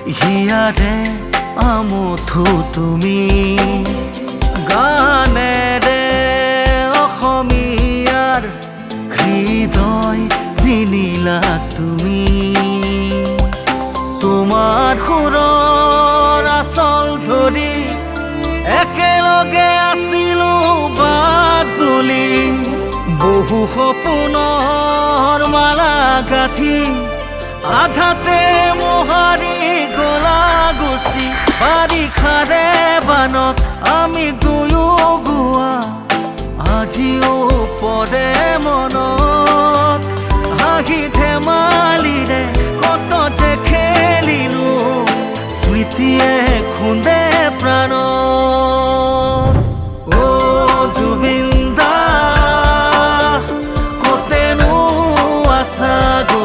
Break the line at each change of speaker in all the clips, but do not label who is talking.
হিয়াৰে আমঠু তুমি গানেৰে অসমীয়াৰ হৃদয় জিনিলা তুমি তোমাৰ সুৰৰ আচল ধৰি একেলগে আছিলো বাট বুলি বহু সপোনৰ মালা গাঁঠি আধাতে মোহাৰি গলা গুচি বাৰিষাৰে বানত আমি দুয়ো গোৱা আজিও পৰে মনত হাঁহি ধেমালিৰে কত যে খেলিলো স্মৃতিয়ে খুন্দে প্ৰাণ জুবিন দা কতেনো আছা গো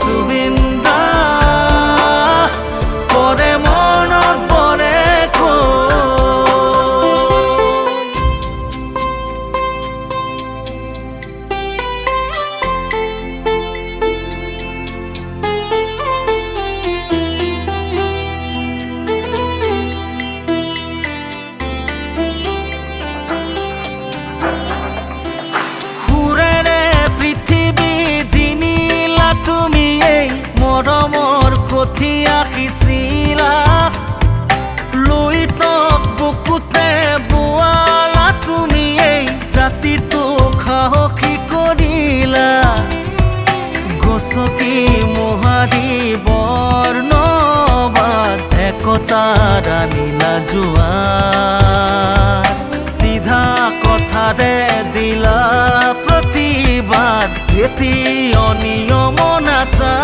জুবিন দা পৰে মনত পৰে তুমি এই মৰমৰ কঠীয়া সিঁচিলা লুইতক বুকুতে বোৱালা তুমি এই জাতিটোক সাহসী কৰিলা গছকি মোহাৰি বৰ্ণবাদ একতাৰ আনিলা জোৱাৰ চিধা কথাৰে দিলা প্ৰতিবাদ এটি অনিয়ম নাচা